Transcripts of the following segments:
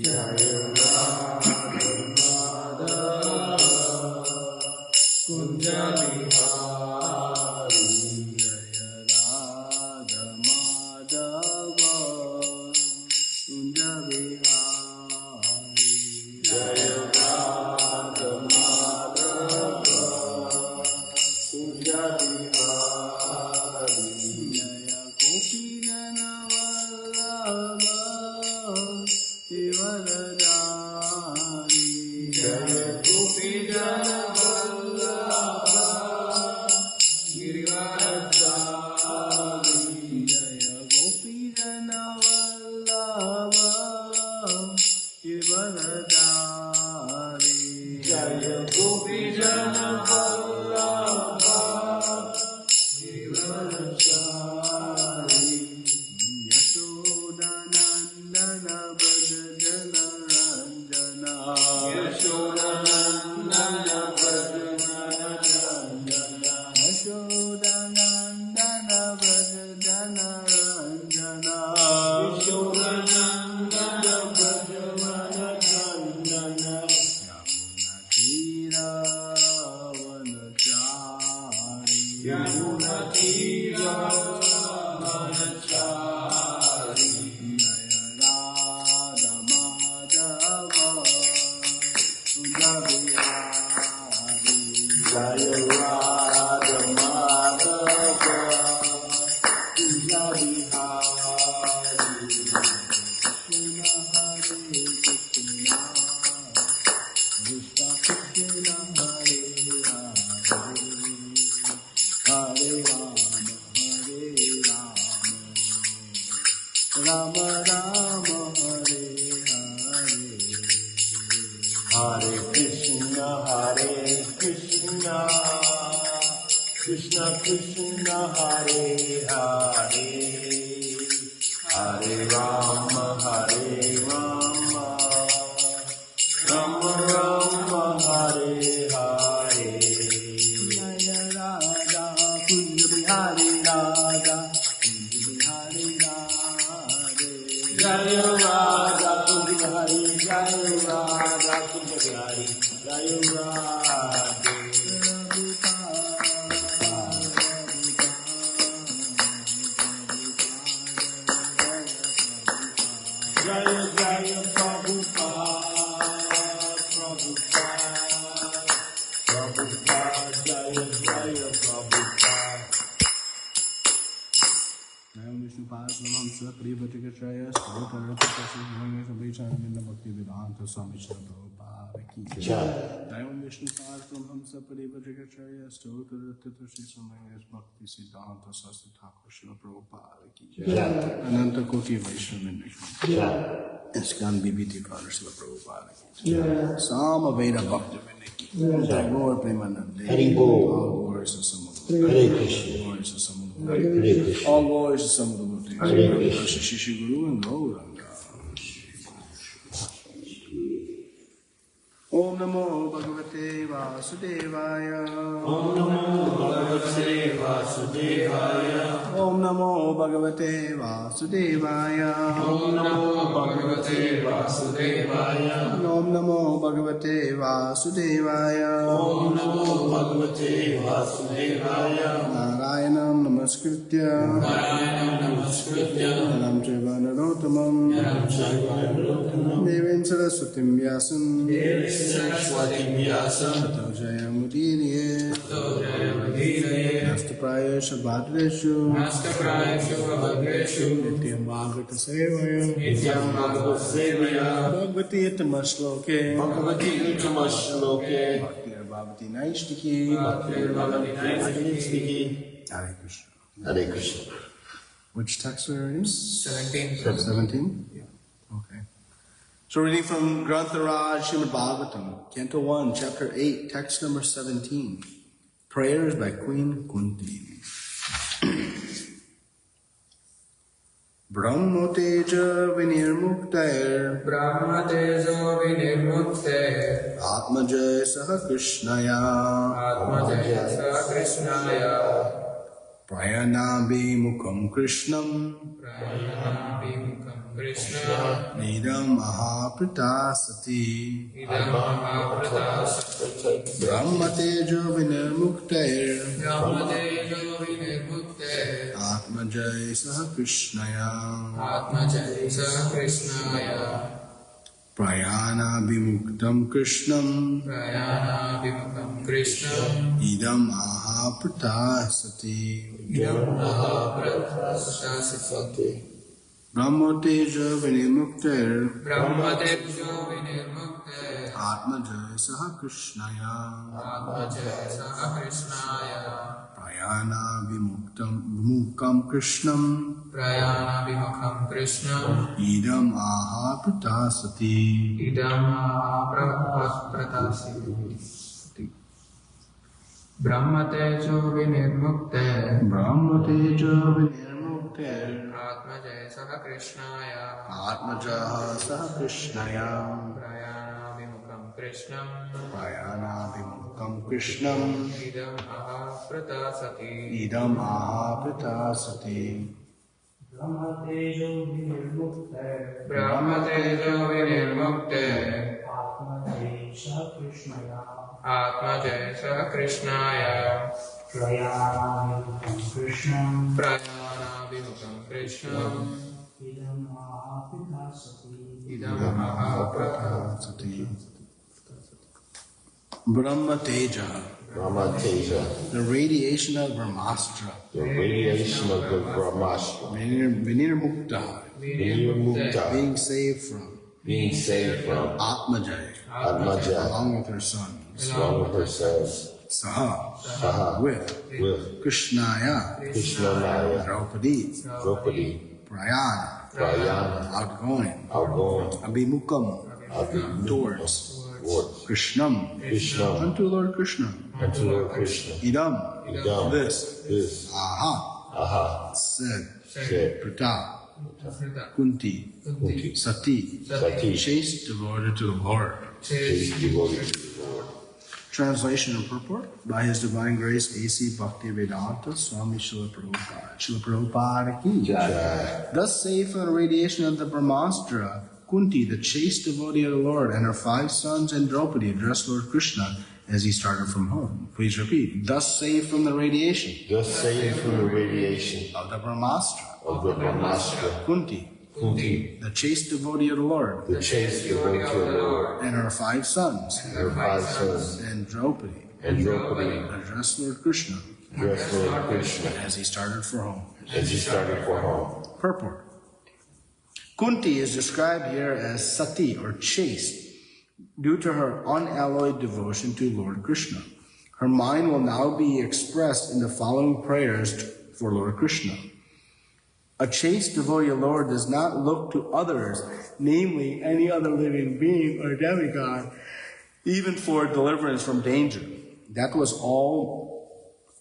Jaya Radha Madhava Kunja Bihari Jaya Radha Madhava Kunja Bihari Jaya Radha Madhava Kunja Bihari Jaya Gopi Jana Vallabha Shivaradari Jaya Gopi Jana Vallabha Girivaradari Jaya Gopi Jana Vallabha Shivaradari Jaya Gopi Jana Vallabha Girivaradari Yashodanandana Bhajana Ranjana Yashodanandana Bhajana Ranjana Yashodanandana Bhajana Ranjana Yashodanandana Bhajana Ranjana Yamuna Tira Vanachari Yamuna Tira Vanachari Jaya Radha Madhava Kunja Bihari Jaya Radha Madhava Kunja Bihari Krishna Hare Krishna Krishna Krishna Hare Hare Hare Rama Rama Rama Hare Hare Hare Krishna Krishna Krishna Hare Hare Hare Rama Rama Rama Hare Hare Jaya Radha Kunja Bihari Radha Kunja Bihari Radhe Jaya Radha Kunja Bihari Jaya Radha Kunja Bihari Jaya Radhe Jaya Jaya Prabhupada Prabhupada Jaya Jaya Prabhupada Nayam Vishnu Padam Sapri Bhatikacharya Sthotara Tasya Sabhichan Vinda Bhakti Vedanta Swami Shrimadbhagavatam Ki Jai Nayam Vishnu Padam Sapri Bhatikacharya Sthotara Tasya Sabhichan Bhakti Siddhanta Swasti Thakur Srila Prabhupada Ki Jai Ananta Koti Vaishnavinda Ki Jai Iskan BBT Father Srila Prabhupada Ki Jai Sama Veda Bhakti Vinda Ki Jai Lord Premanande Hari Bol All glories to Samudra Hare Krishna Glories to Samudra Hare Krishna All glories to Samudra Hare Krishna Shishi Guru and Gauranga Om Namo Bhagavate Vasudevaya Om Namo Bhagavate Vasudevaya Om Namo Bhagavate Vasudevaya Om Namo Bhagavate Vasudevaya Om Namo Bhagavate Vasudevaya Om Namo Bhagavate Vasudevaya Narayanam Namaskritya Naram Chaiva Narottamam Devin Saraswatim Vyasam Tato Jayamudiriye Nastaprayesha Bhadreshu Nityam Bhagavata Sevaya Bhagavati Itamashloke Bhaktir Bhavati Naishtiki Hare Krishna. Hare Krishna. Which text are we reading? 17. 17? Yeah. Okay. So reading from Grantharaj Shrimadbhagavatam, Canto 1, Chapter 8, text number 17. Prayers by Queen Kunti. Brahma Teja Vinirmuktair Brahma Tejo Vinirmukte Atmajay Saha Krishnaya Atmajaya Krishnaya Prayanabhimukam Krishnam Nidam Ahapratasati Brahmatejo Vinirmuktair Atmajay Saha Krishnaya Prayana Bimuktam Krishnam Idam Aha Pratasati Brahmateja Vinimukter Atmajaya Saha Krishnaya Prayana Vimuktam Krishnam Idam Aha Pratasati Brahmatejo vinirmukte Atmajaya Saha Krishnaya Prayana Vimukam Krishnam Idam Aha Pratasati Brahmatejo vinirmukte Atmajaya Saha Krishnaya Prayana Vimukam Krishnam Idam Aha Pratasati Brahma Teja, the radiation of Brahmastra, Vinirmukta, being saved from Atmajaya, along with her sons, Saha, with Krishnaya, Draupadi, Prayana, outgoing, Abhimukam, towards Krishnam, unto Lord Krishna, Idam, this, Aha, said, Prata, Kunti, Sati, chaste devoted to the Lord. Translation and purport by His Divine Grace A.C. Bhaktivedanta Swami Srila Prabhupada. Srila Prabhupada ki. Thus say for the radiation of the Brahmastra, Kunti, the chaste devotee of the Lord, and her 5 sons and Draupadi addressed Lord Krishna as he started from home. Please repeat. Thus saved from the radiation. Of the Brahmastra. Kunti. The chaste devotee of the Lord. And her 5 sons. And Draupadi. Addressed Lord Krishna. As he started for home. Purport. Kunti is described here as sati or chaste due to her unalloyed devotion to Lord Krishna. Her mind will now be expressed in the following prayers for Lord Krishna. A chaste devotee of Lord does not look to others, namely any other living being or demigod, even for deliverance from danger. That was all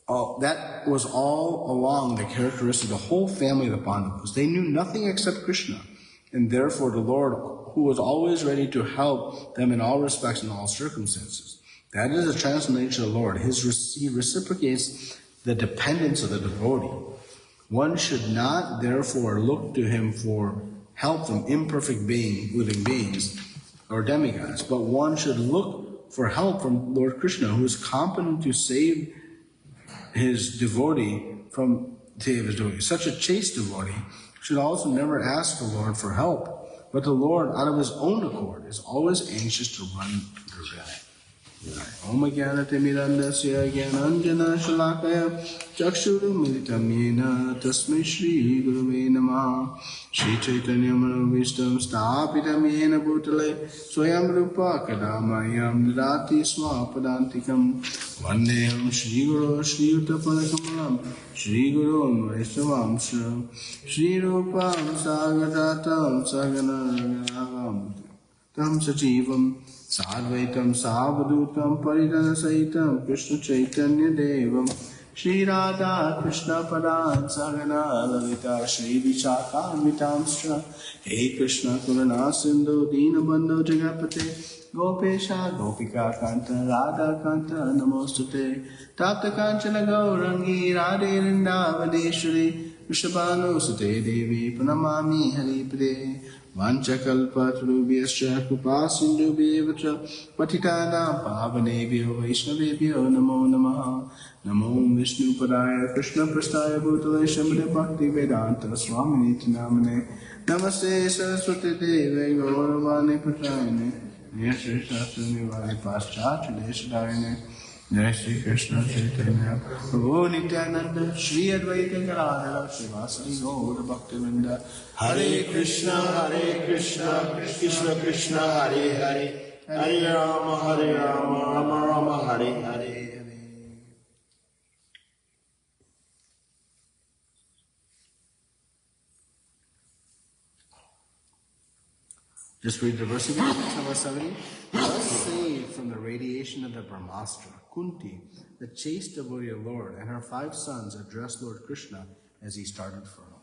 along the characteristic of the whole family of the Pandavas. They knew nothing except Krishna. And therefore the Lord, who was always ready to help them in all respects and all circumstances. That is the transcendental nature of the Lord. He reciprocates the dependence of the devotee. One should not therefore look to him for help from imperfect living beings or demigods, but one should look for help from Lord Krishna, who is competent to save his devotee Such a chaste devotee should also never ask the Lord for help, but the Lord, out of His own accord, is always anxious to run the race. Om Jnanatimidandasya Jnananjana Shalakaya Chakshurumilitam Yena Tasmai Shri Guruve Namaha Shri Chaitanya Manovistam Stapitam Yena Bhutale Swayam Rupa Kadamayam Dati Swapadantikam Vandeham Shri Guru Shri Uttapanakamalam Shri Guru Vaishnavam Shri Rupam Sagadatam Saganaragam Tam Sajivam Sadvaitam Savadutam Paridana Saitam Krishna Chaitanya Devam Shri Radha Krishna Padan Sagana Lalita Shri Vichakamitamstra He Krishna Karuna Sindhu Dinabandhu Jagapate Gopesha Gopika Kanta Radha Kanta Namostute Tapta Kanchana Gaurangi Radhe Vrindavadeshwari Vrishabhanu Sute Devi Pranamami Haripade Vanchakalpatrubhyascha Krupasindhubhyeva Patitanam Pavanebhyo Vaishnavebhyo Namo Namaha Namo Vishnu Padaya Krishna Prastaya Bhutale Shamade Bhakti Vedanta Swamini Namane Namaste Saraswati Deve Gauravani Prachayane Nishri Shastri Nivali Paschat Deshadayane Jai Shri Krishna Chaitanya Prabhu Nityananda Shri Advaita Gadadhara Srivasadi Gaura Bhaktivinoda Hare Krishna, Krishna Krishna, Hare Hare, Hare Rama, Rama Rama, Hare Hare. Just read the verse again, number 70. Thus saved from the radiation of the Brahmastra, Kunti, the chaste devotee of Lord, and her 5 sons addressed Lord Krishna as he started from.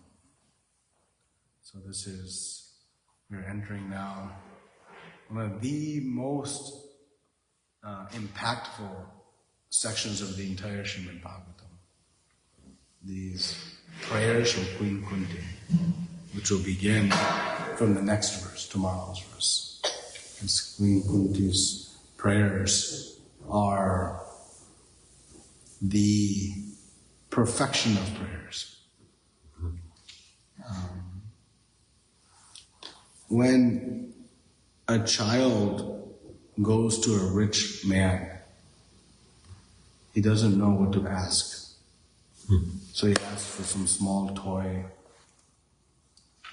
So this is, we're entering now one of the most impactful sections of the entire Shrimadbhagavatam. These prayers from Queen Kunti, which will begin from the next verse, tomorrow's verse. As Queen Kunti's prayers are the perfection of prayers. When a child goes to a rich man, he doesn't know what to ask. So he asks for some small toy,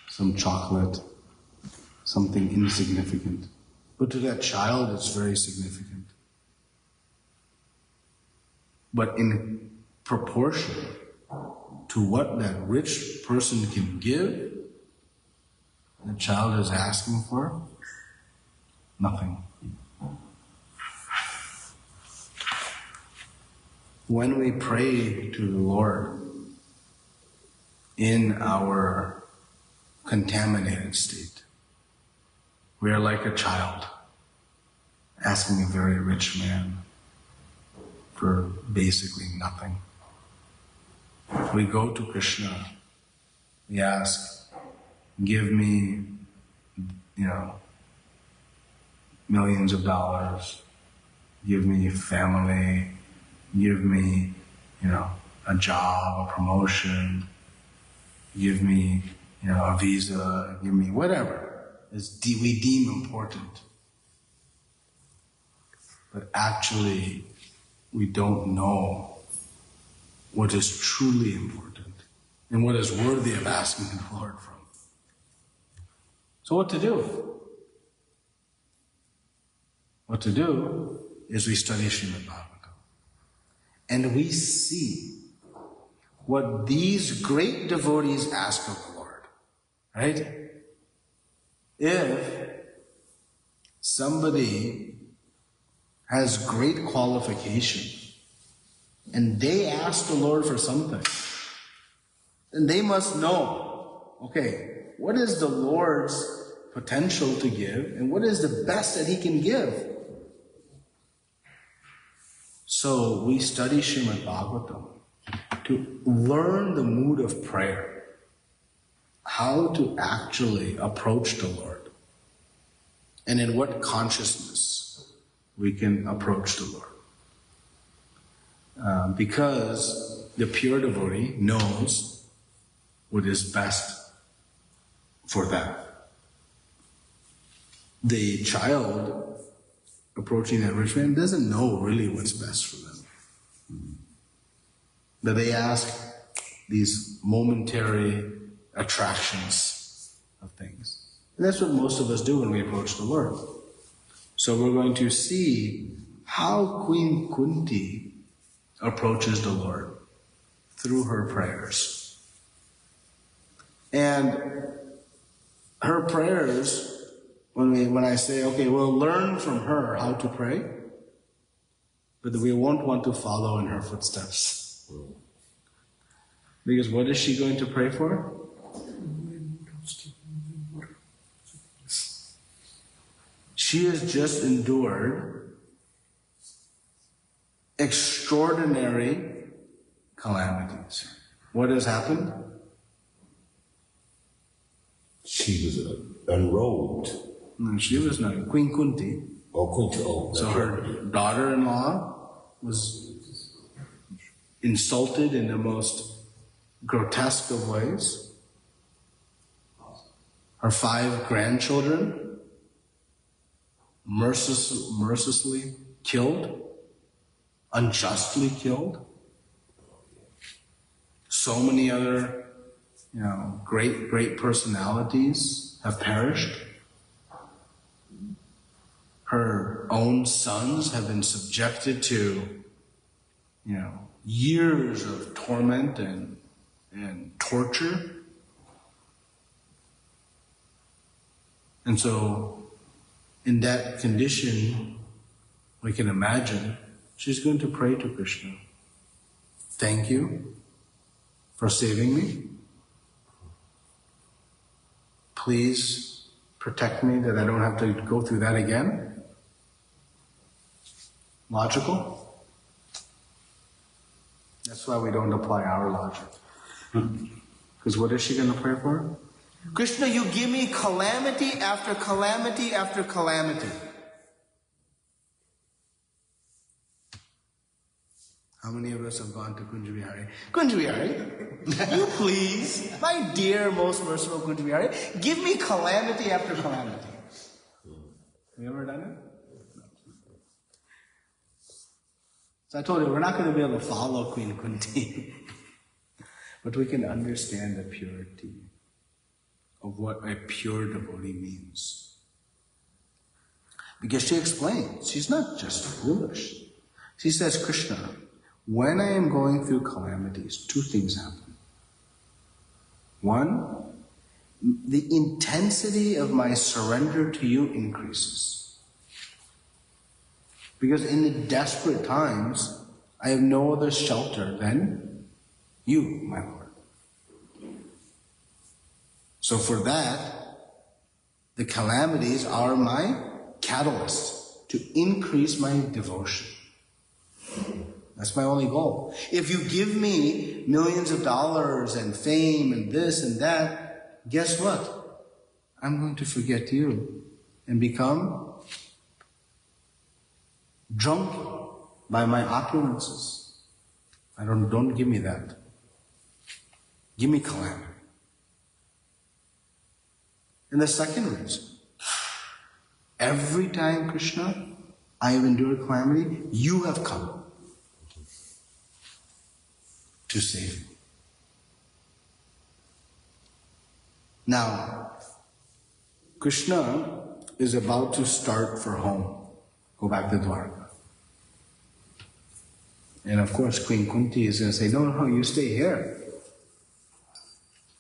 some chocolate, something insignificant. But to that child, it's very significant. But in proportion to what that rich person can give, the child is asking for nothing. When we pray to the Lord in our contaminated state, we are like a child asking a very rich man for basically nothing. We go to Krishna, we ask, give me, millions of dollars, give me family, give me, a job, a promotion, give me, a visa, give me whatever we deem important. But actually, we don't know what is truly important and what is worthy of asking the Lord from. So what to do? What to do is we study Shrimadbhagavatam. And we see what these great devotees ask of the Lord. Right? If somebody has great qualification and they ask the Lord for something, then they must know, okay, what is the Lord's potential to give and what is the best that He can give? So we study Shrimadbhagavatam to learn the mood of prayer, how to actually approach the Lord, and in what consciousness we can approach the Lord. Because the pure devotee knows what is best for them. The child approaching that rich man doesn't know really what's best for them. But they ask these momentary attractions of things. And that's what most of us do when we approach the Lord. So we're going to see how Queen Kunti approaches the Lord through her prayers. And her prayers, when I say, okay, we'll learn from her how to pray, but we won't want to follow in her footsteps. Because what is she going to pray for? She has just endured extraordinary calamities. What has happened? She was unrobed. No, she was not. Queen Kunti. Oh, Kunti. Oh, So her daughter-in-law was insulted in the most grotesque of ways. Her 5 grandchildren mercilessly killed, unjustly killed. So many other, great personalities have perished. Her own sons have been subjected to, years of torment and torture. And so, in that condition, we can imagine she's going to pray to Krishna. Thank you for saving me. Please protect me that I don't have to go through that again. Logical? That's why we don't apply our logic. Because what is she going to pray for? Krishna, you give me calamity after calamity after calamity. How many of us have gone to Kunj Vihari? Kunj Vihari, you please, my dear, most merciful Kunj Vihari, give me calamity after calamity. Have you ever done it? So I told you, we're not going to be able to follow Queen Kunti. But we can understand the purity of what a pure devotee means. Because she explains, she's not just foolish. She says, Krishna, when I am going through calamities, 2 things happen. 1, the intensity of my surrender to you increases. Because in the desperate times, I have no other shelter than you, my Lord. So for that, the calamities are my catalyst to increase my devotion. That's my only goal. If you give me millions of dollars and fame and this and that, guess what? I'm going to forget you and become drunk by my opulences. Don't give me that. Give me calamity. And the second reason, every time, Krishna, I have endured calamity, you have come to save me. Now, Krishna is about to start for home, go back to Dwarka. And of course, Queen Kunti is going to say, no, you stay here.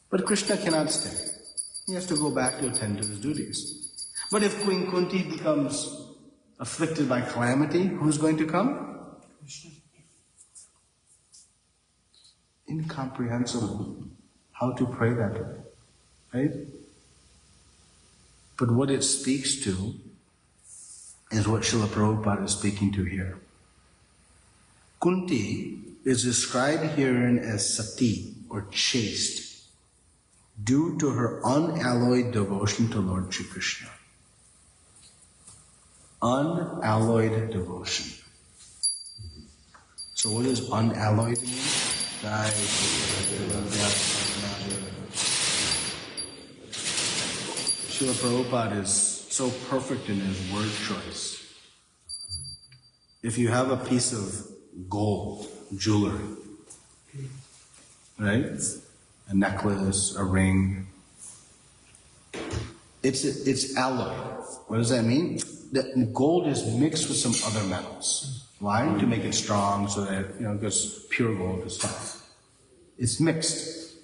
But Krishna cannot stay. He has to go back to attend to his duties. But if Queen Kunti becomes afflicted by calamity, who's going to come? Krishna. Incomprehensible how to pray that way, right? But what it speaks to is what Srila Prabhupada is speaking to here. Kunti is described herein as sati, or chaste, due to her unalloyed devotion to Lord Shri Krishna. Unalloyed devotion. So what does unalloyed mean? Srila Prabhupada is so perfect in his word choice. If you have a piece of gold, jewelry, right? A necklace, a ring. It's alloy. What does that mean? The gold is mixed with some other metals. Why? To make it strong so that, because pure gold is tough. It's mixed.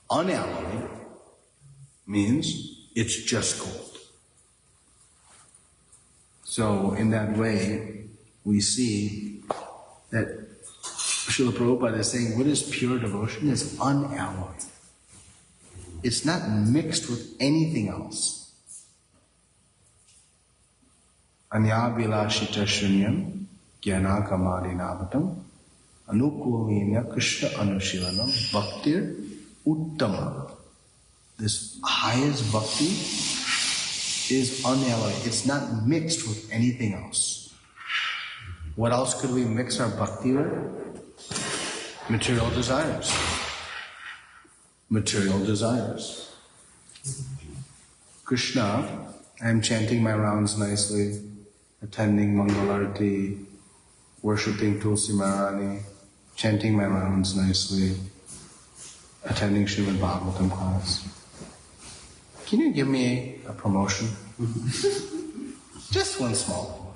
Unalloyed means it's just gold. So in that way, we see that Srila Prabhupada is saying what is pure devotion is unalloyed. It's not mixed with anything else. Anya vilashita shunyam gyana kamadinavatam anukulina krishna anushilanam bhaktir uttama. This highest bhakti is unalloyed. It's not mixed with anything else. What else could we mix our bhakti with? Material desires. Material desires. Krishna, I am chanting my rounds nicely, attending Mangalarti, worshipping Tulsi Maharani, chanting my rounds nicely, attending Shrimadbhagavatam class. Can you give me a promotion? Just one small promotion.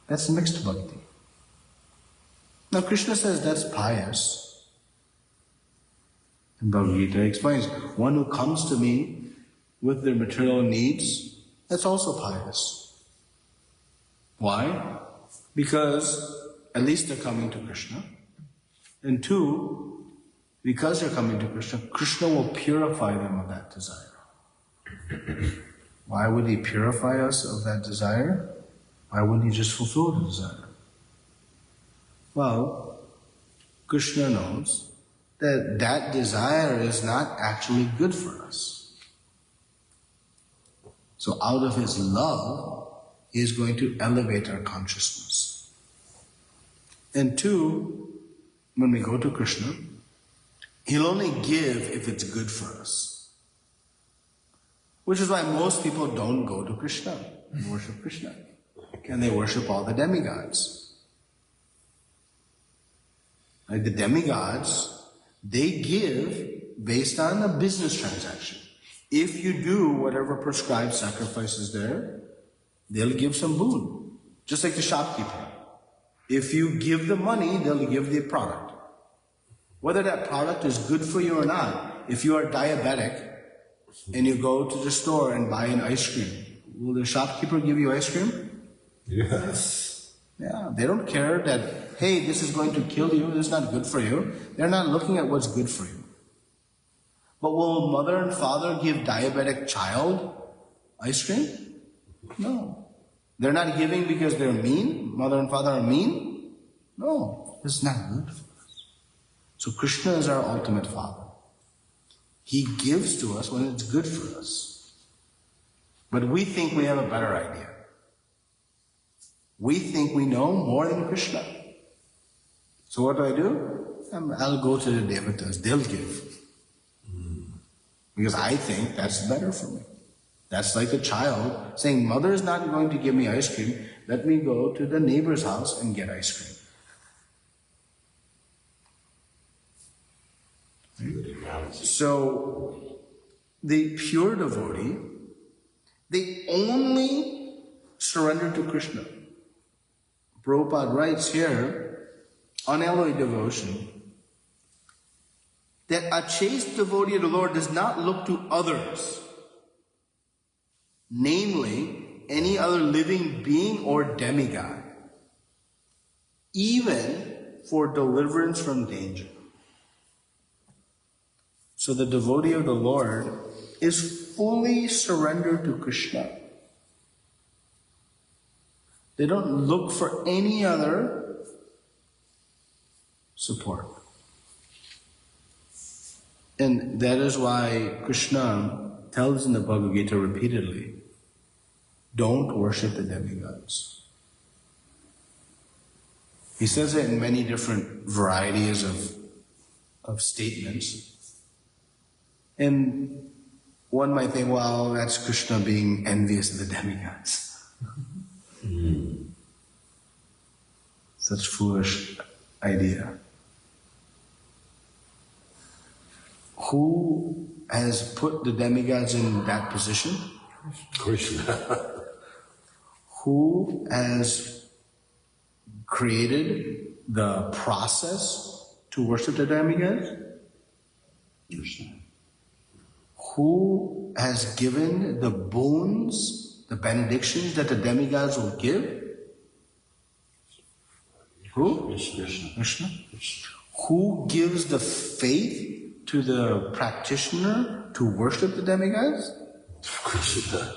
That's mixed bhakti. Now Krishna says that's pious. And Bhagavad Gita explains, one who comes to me with their material needs, that's also pious. Why? Because at least they're coming to Krishna. And two, because they're coming to Krishna, Krishna will purify them of that desire. Why would he purify us of that desire? Why wouldn't he just fulfill the desire? Well, Krishna knows that that desire is not actually good for us. So out of his love, he is going to elevate our consciousness. And two, when we go to Krishna, he'll only give if it's good for us. Which is why most people don't go to Krishna and worship Krishna. And they worship all the demigods. Like the demigods, they give based on a business transaction. If you do whatever prescribed sacrifice is there, they'll give some boon. Just like the shopkeeper. If you give the money, they'll give the product. Whether that product is good for you or not, if you are diabetic and you go to the store and buy an ice cream, will the shopkeeper give you ice cream? Yes. Yeah, they don't care that, hey, this is going to kill you, this is not good for you. They're not looking at what's good for you. But will mother and father give diabetic child ice cream? No. They're not giving because they're mean? Mother and father are mean? No, this is not good for us. So Krishna is our ultimate father. He gives to us when it's good for us. But we think we have a better idea. We think we know more than Krishna. So what do? I'll go to the devatas. They'll give. Because I think that's better for me. That's like a child saying, mother is not going to give me ice cream. Let me go to the neighbor's house and get ice cream. So, the pure devotee, they only surrender to Krishna. Prabhupada writes here, unalloyed devotion, that a chaste devotee of the Lord does not look to others, namely any other living being or demigod, even for deliverance from danger. So the devotee of the Lord is fully surrendered to Krishna. They don't look for any other support. And that is why Krishna tells in the Bhagavad Gita repeatedly, don't worship the demigods. He says it in many different varieties of statements. And one might think, well, that's Krishna being envious of the demigods. Such foolish idea. Who has put the demigods in that position? Krishna. Who has created the process to worship the demigods? Krishna. Who has given the boons, the benedictions that the demigods will give? Who? Krishna. Krishna. Who gives the faith to the practitioner to worship the demigods? Krishna.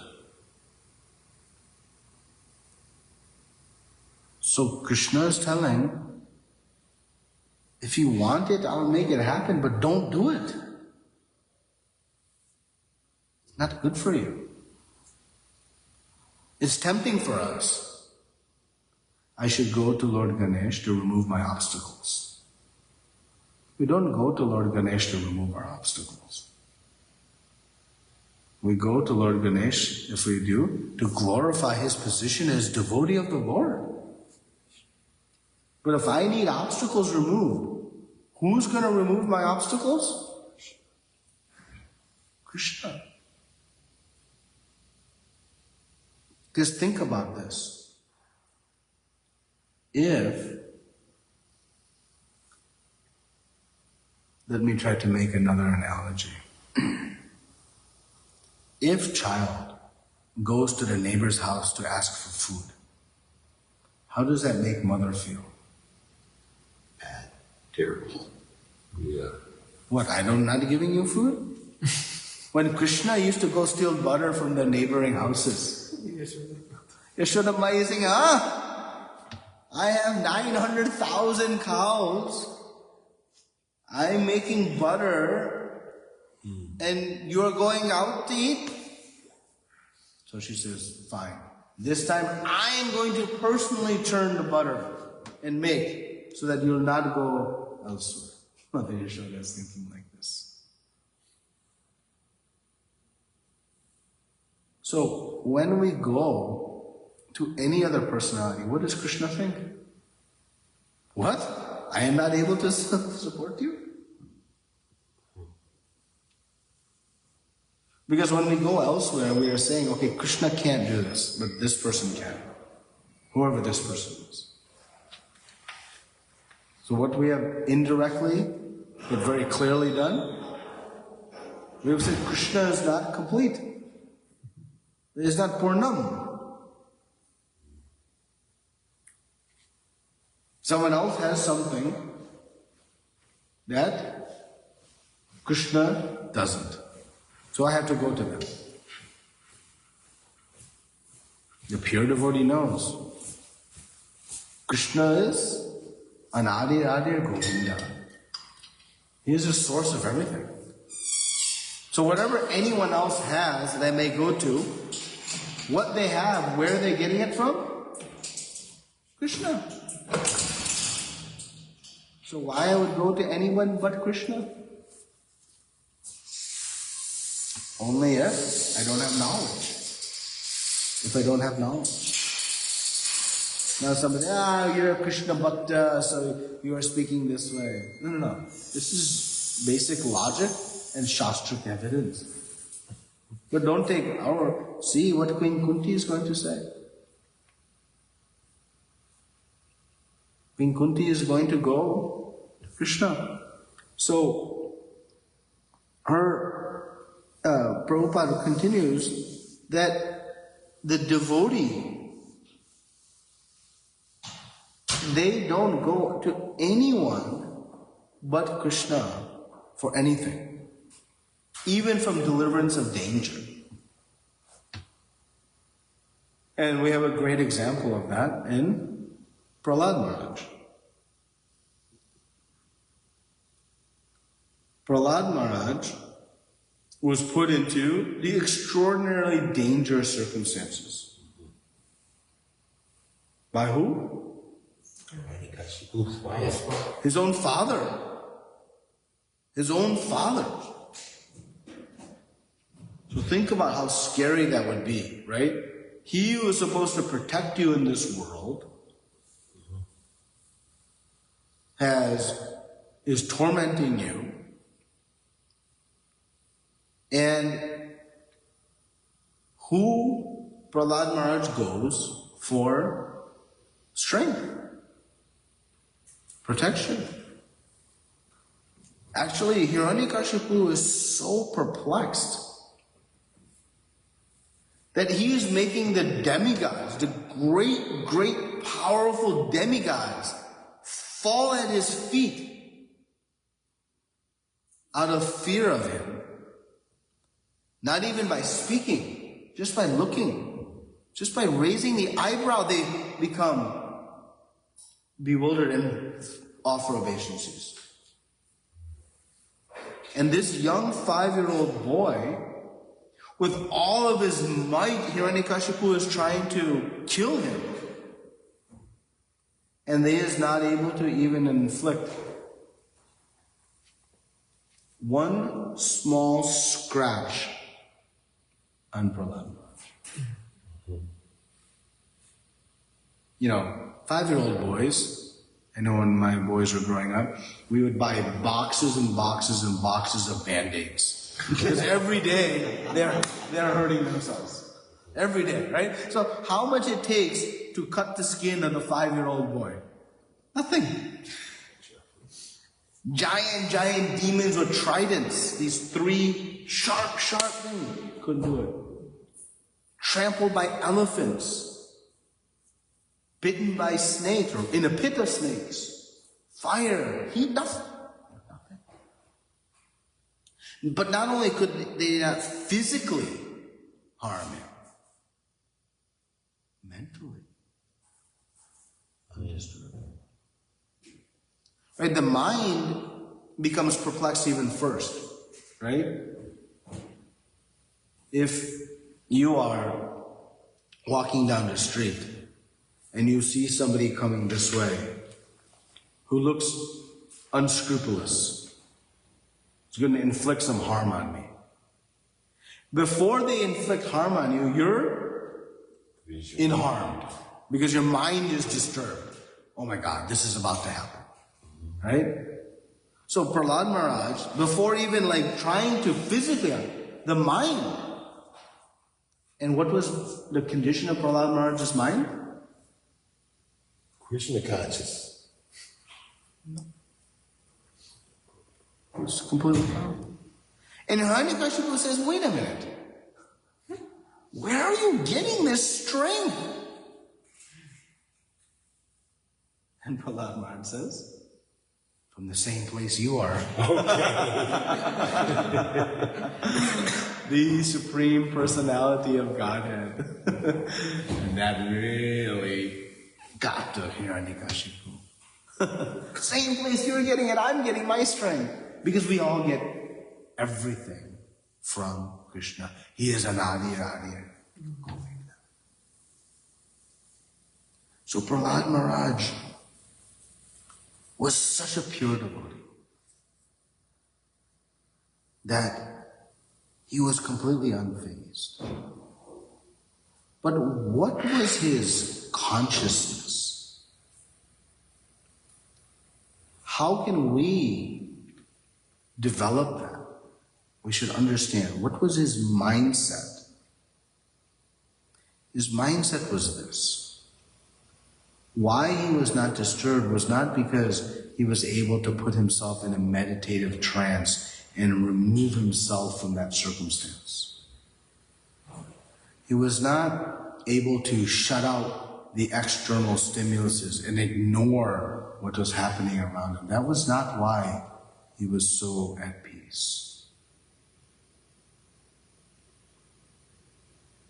So Krishna is telling, if you want it, I'll make it happen, but don't do it. It's not good for you. It's tempting for us. I should go to Lord Ganesh to remove my obstacles. We don't go to Lord Ganesh to remove our obstacles. We go to Lord Ganesh, if we do, to glorify his position as devotee of the Lord. But if I need obstacles removed, who's going to remove my obstacles? Krishna. Just think about this. Let me try to make another analogy. If child goes to the neighbor's house to ask for food, how does that make mother feel? Bad. Terrible. Yeah. What, I'm not giving you food? When Krishna used to go steal butter from the neighboring houses, Yashoda Ma is saying, I have 900,000 cows. I'm making butter and you're going out to eat? So she says, fine. This time I'm going to personally churn the butter and make so that you'll not go elsewhere. Mother Yashoda is thinking like this. So when we go to any other personality, what does Krishna think? What? I am not able to support you? Because when we go elsewhere, we are saying, okay, Krishna can't do this, but this person can. Whoever this person is. So what we have indirectly, but very clearly done, we have said Krishna is not complete. It is not Purnam. Someone else has something that Krishna doesn't. So I have to go to them. The pure devotee knows Krishna is Anadir Adir Govinda. He is the source of everything. So whatever anyone else has that I may go to, what they have, where are they getting it from? Krishna. So why I would go to anyone but Krishna? Only if I don't have knowledge. If I don't have knowledge. Now somebody, you're a Krishna Bhakta, so you are speaking this way. No. This is basic logic and Shastric evidence. But don't take see what Queen Kunti is going to say. Queen Kunti is going to go to Krishna. So, Prabhupada continues that the devotee, they don't go to anyone but Krishna for anything, even from deliverance of danger. And we have a great example of that in Prahlad Maharaj. Prahlad Maharaj was put into the extraordinarily dangerous circumstances. By who? His own father. His own father. So think about how scary that would be, right? He who was supposed to protect you in this world is tormenting you. And who Prahlad Maharaj goes for strength, protection. Actually, Hiranyakashipu is so perplexed that he is making the demigods, the great, great, powerful demigods, fall at his feet out of fear of him. Not even by speaking, just by looking, just by raising the eyebrow, they become bewildered and offer obeisances. And this young 5-year-old boy, with all of his might, Hiranyakashipu is trying to kill him. And he is not able to even inflict one small scratch on Prahlad. 5-year-old boys, I know when my boys were growing up, we would buy boxes and boxes and boxes of Band-Aids. Because every day they're hurting themselves. Every day, right? So how much it takes to cut the skin of the 5-year-old boy? Nothing. Giant demons with tridents. These 3 sharp things. Couldn't do it. Trampled by elephants. Bitten by snakes, or in a pit of snakes. Fire, heat, nothing. But not only could they not physically harm him, mentally. Right? The mind becomes perplexed even first, right? If you are walking down the street and you see somebody coming this way who looks unscrupulous, it's going to inflict some harm on me. Before they inflict harm on you, you're harmed because your mind is disturbed. Oh my God, this is about to happen. Right? So Prahlad Maharaj, before even trying to physically, the mind. And what was the condition of Prahlad Maharaj's mind? Krishna conscious. It's completely calm. And Hiranyakashipu says, wait a minute. Where are you getting this strength? And Prahlad Maharaj says, from the same place you are. The Supreme Personality of Godhead. And that really got to Hiranyakashipu. Same place you're getting it, I'm getting my strength. Because we all get everything from Krishna. He is Anadi Adi. So Prahlad Maharaj was such a pure devotee that he was completely unfazed. But what was his consciousness? How can we develop that? We should understand, what was his mindset? His mindset was this. Why he was not disturbed was not because he was able to put himself in a meditative trance and remove himself from that circumstance. He was not able to shut out the external stimuluses and ignore what was happening around him. That was not why he was so at peace.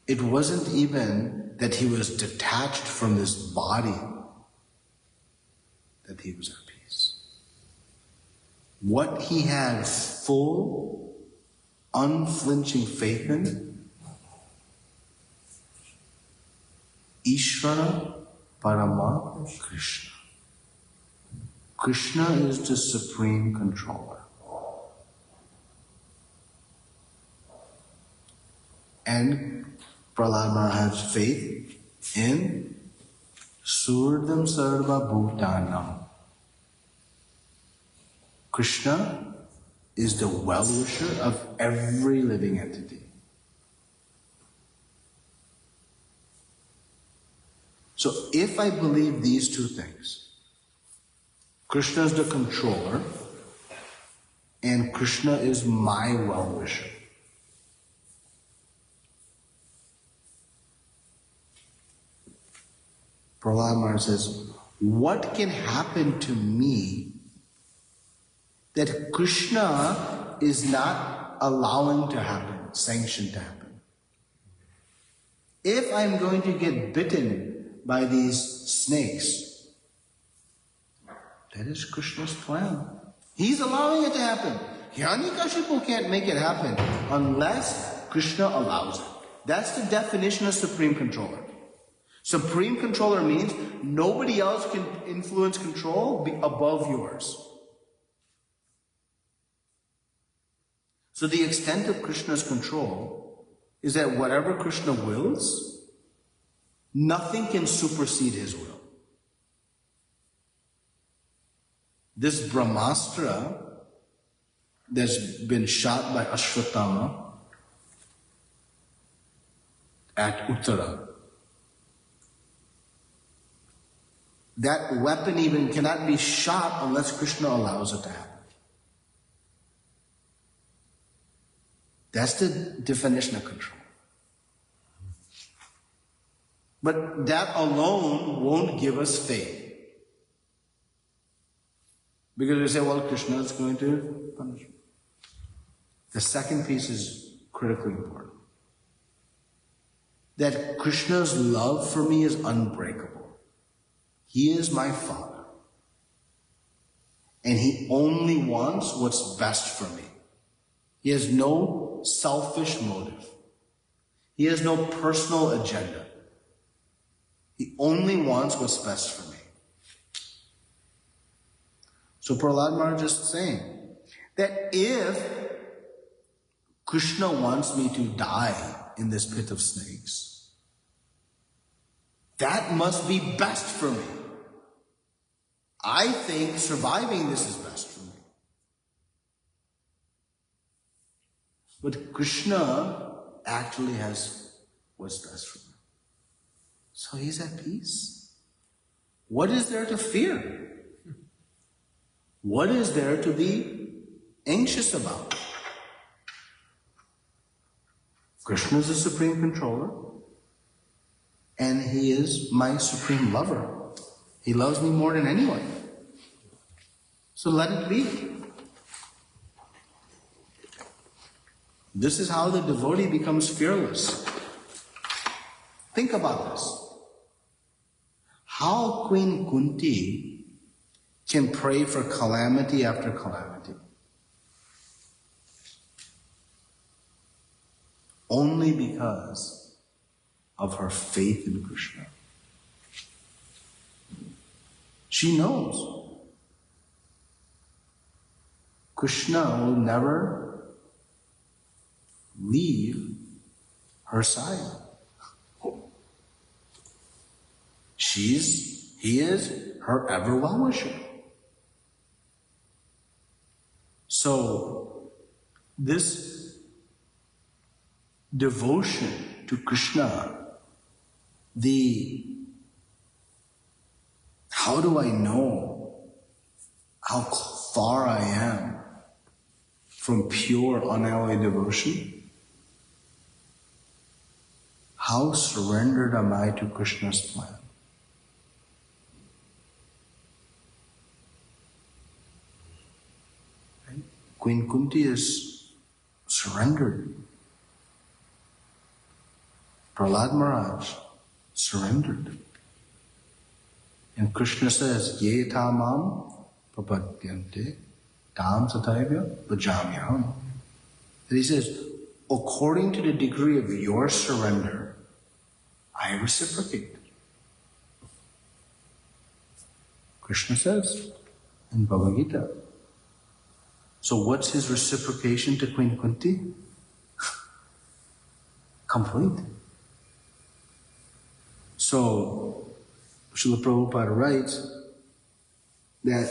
It wasn't even that he was detached from this body that he was at peace. What he had full, unflinching faith in, Ishvara Parama Krishna. Krishna is the supreme controller. And Prahlad Maharaj's faith in Surdam Sarva Bhutanam. Krishna is the well-wisher of every living entity. So if I believe these two things, Krishna is the controller and Krishna is my well-wisher, Prahlad Maharaj says, what can happen to me that Krishna is not allowing to happen, sanctioned to happen? If I'm going to get bitten by these snakes, that is Krishna's plan. He's allowing it to happen. Hiranyakashipu can't make it happen unless Krishna allows it. That's the definition of Supreme Controller. Supreme Controller means nobody else can influence control above yours. So the extent of Krishna's control is that whatever Krishna wills, nothing can supersede his will. This Brahmastra that's been shot by Ashwatthama at Uttara, that weapon even cannot be shot unless Krishna allows it to happen. That's the definition of control. But that alone won't give us faith. Because we say, well, Krishna is going to punish me. The second piece is critically important. That Krishna's love for me is unbreakable. He is my Father. And He only wants what's best for me. He has no selfish motive. He has no personal agenda. He only wants what's best for me. So Prahlad Maharaj is saying that if Krishna wants me to die in this pit of snakes, that must be best for me. I think surviving this is best for me. But Krishna actually has what's best for me. So he's at peace. What is there to fear? What is there to be anxious about? Krishna is the Supreme Controller, and He is my Supreme Lover. He loves me more than anyone. So let it be. This is how the devotee becomes fearless. Think about this. How Queen Kunti can pray for calamity after calamity. Only because of her faith in Krishna. She knows Krishna will never leave her side. He is her ever well-wisher. So, this devotion to Krishna, how do I know how far I am from pure, unalloyed devotion? How surrendered am I to Krishna's plan? Right? Queen Kunti is surrendered. Prahlad Maharaj surrendered. And Krishna says, Ye tamam prapadyante tam satayavya bhajamyaham. And he says, according to the degree of your surrender, I reciprocate. Krishna says in Bhagavad Gita. So what's his reciprocation to Queen Kunti? Complete. So, Srila Prabhupada writes that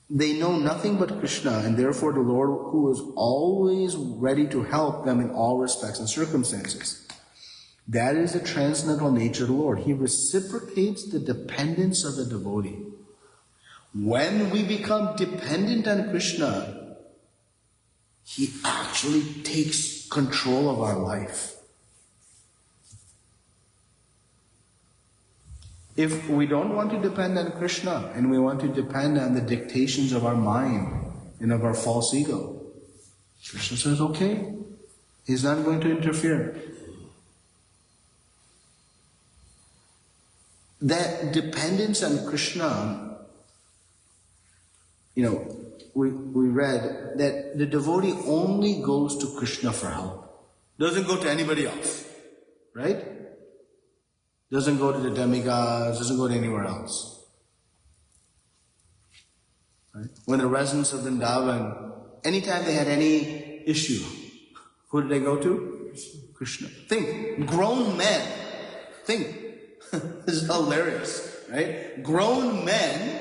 they know nothing but Krishna, and therefore the Lord, who is always ready to help them in all respects and circumstances. That is the transcendental nature of the Lord. He reciprocates the dependence of the devotee. When we become dependent on Krishna, He actually takes control of our life. If we don't want to depend on Krishna and we want to depend on the dictations of our mind and of our false ego, Krishna says, okay, He's not going to interfere. That dependence on Krishna, we read that the devotee only goes to Krishna for help. Doesn't go to anybody else. Right? Doesn't go to the demigods, doesn't go to anywhere else. Right? When the residents of Vrindavan, anytime they had any issue, who did they go to? Krishna. Think, grown men. Think. This is hilarious, right? Grown men,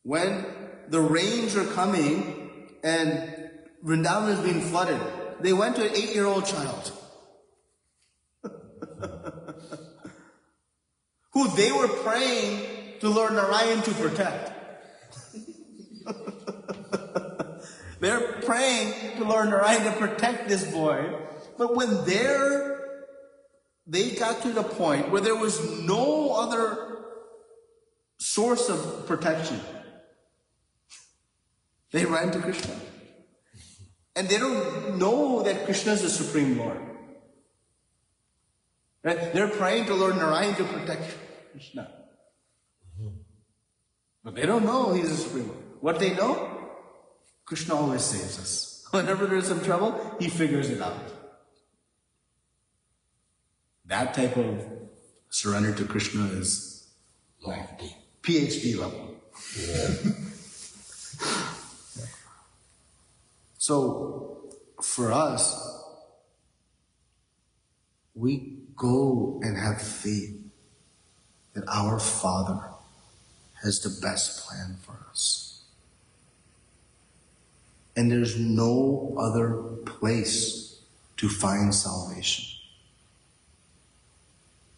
when the rains are coming and Vrindavan is being flooded, they went to an 8-year-old child who they were praying to Lord Narayan to protect. They're praying to Lord Narayan to protect this boy, but when they got to the point where there was no other source of protection, they ran to Krishna. And they don't know that Krishna is the Supreme Lord. Right? They're praying to Lord Narayan to protect Krishna. But they don't know He's the Supreme Lord. What they know? Krishna always saves us. Whenever there's some trouble, He figures it out. That type of surrender to Krishna is like PhD level. Yeah. So, for us, we go and have faith that our Father has the best plan for us. And there's no other place to find salvation.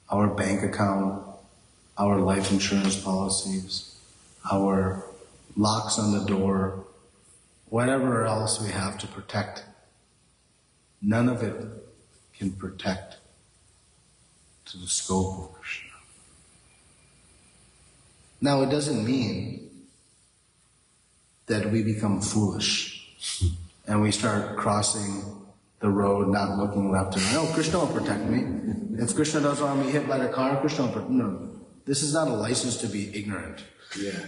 Our bank account, our life insurance policies, our locks on the door, whatever else we have to protect, none of it can protect to the scope of Krishna. Now, it doesn't mean that we become foolish and we start crossing the road, not looking left and right. No, Krishna will protect me. If Krishna doesn't want me hit by the car, Krishna will protect me. No, this is not a license to be ignorant. Yeah.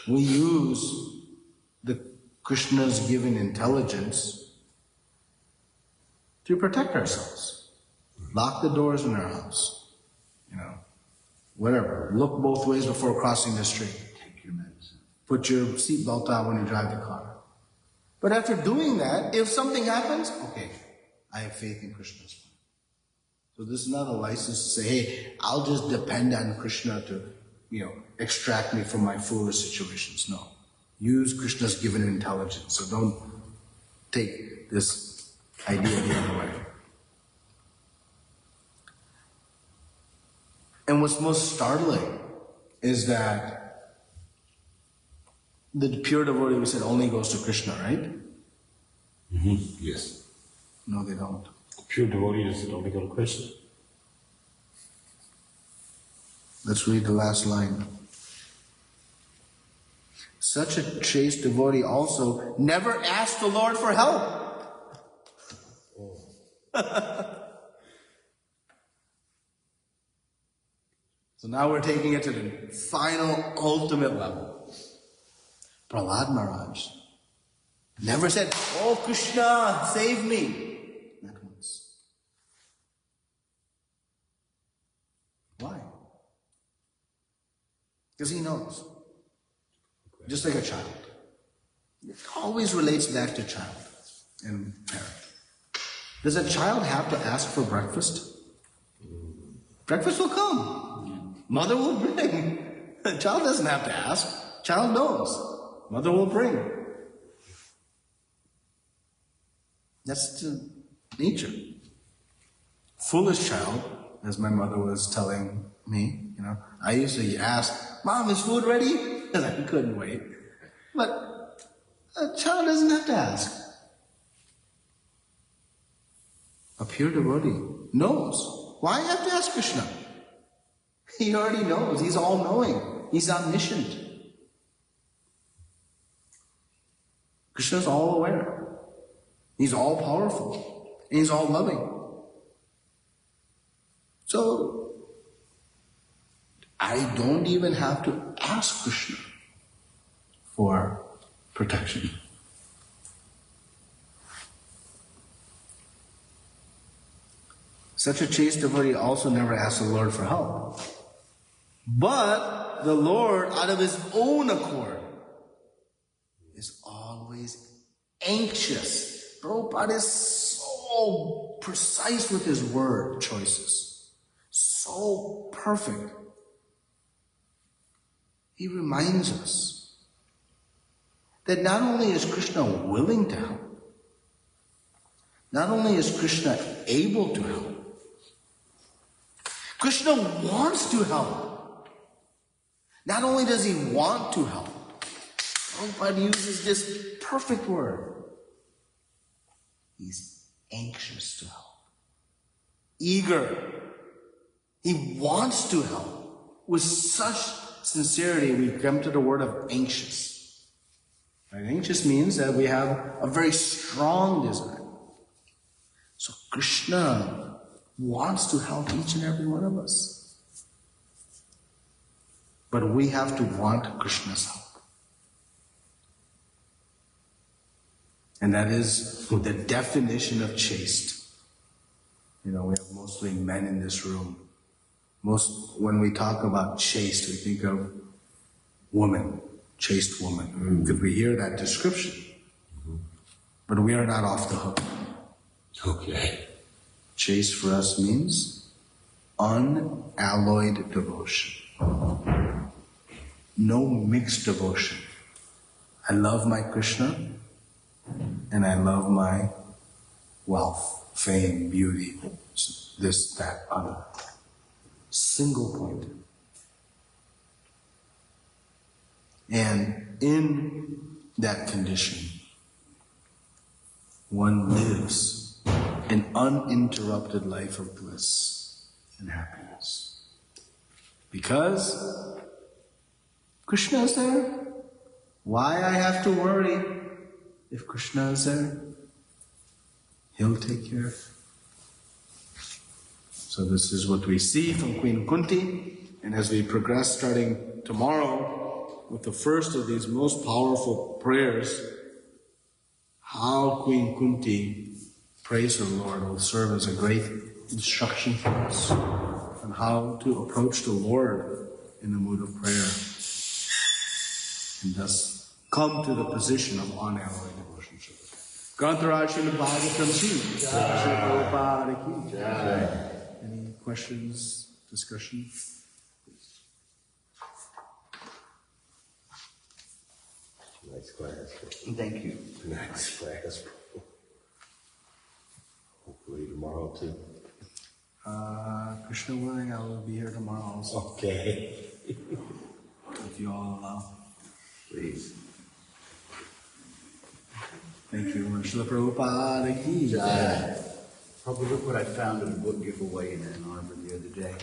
We use the Krishna's given intelligence to protect ourselves. Lock the doors in our house. Whatever. Look both ways before crossing the street. Take your medicine. Put your seatbelt on when you drive the car. But after doing that, if something happens, okay, I have faith in Krishna's plan. So this is not a license to say, hey, I'll just depend on Krishna to, extract me from my foolish situations. No. Use Krishna's given intelligence. So don't take this idea the other way. And what's most startling is that the pure devotee, we said, only goes to Krishna, right? Mm-hmm. Yes. No, they don't. Pure devotee doesn't only go to Krishna. Let's read the last line. Such a chaste devotee also never asked the Lord for help. So now we're taking it to the final, ultimate level. Prahlad Maharaj never said, oh Krishna, save me. Not once. Why? Because he knows. Just like a child. It always relates back to child and parent. Does a child have to ask for breakfast? Breakfast will come. Mother will bring. The child doesn't have to ask. Child knows. Mother will bring. That's the nature. Foolish child, as my mother was telling me, I used to ask, Mom, is food ready? And I couldn't wait. But a child doesn't have to ask. A pure devotee knows. Why do you have to ask Krishna? He already knows. He's all-knowing. He's omniscient. Krishna's all aware. He's all-powerful. And he's all-loving. So, I don't even have to ask Krishna for protection. Such a chaste devotee also never asks the Lord for help. But the Lord, out of his own accord, is always anxious. Prabhupada is so precise with his word choices. So perfect. He reminds us that not only is Krishna willing to help, not only is Krishna able to help, Krishna wants to help. Not only does he want to help, Prabhupada uses this perfect word. He's anxious to help. Eager. He wants to help. With such sincerity, we come to the word of anxious. Right? Anxious means that we have a very strong desire. So Krishna wants to help each and every one of us. But we have to want Krishna's help. And that is the definition of chaste. We have mostly men in this room. When we talk about chaste, we think of woman, chaste woman. Because we hear that description. But we are not off the hook. Okay. Chaste for us means unalloyed devotion. No mixed devotion. I love my Krishna and I love my wealth, fame, beauty, this, that, other. Single point. And in that condition, one lives an uninterrupted life of bliss and happiness. Because Krishna is there. Why I have to worry? If Krishna is there, he'll take care of it. So this is what we see from Queen Kunti. And as we progress starting tomorrow with the first of these most powerful prayers, how Queen Kunti prays her Lord will serve as a great instruction for us on how to approach the Lord in the mood of prayer and thus come to the position of unalloyed devotion. Grantaraj Shrimadbhagavatam Ji. Prabhupada Ki. Any questions, discussion? Nice class. Thank you. Nice class. Hopefully tomorrow too. Krishna willing, I will be here tomorrow also. Okay. If you all allow. Please. Thank you. Srila Prabhupada Ki. Jai. Probably look what I found in a book giveaway in Ann Arbor the other day.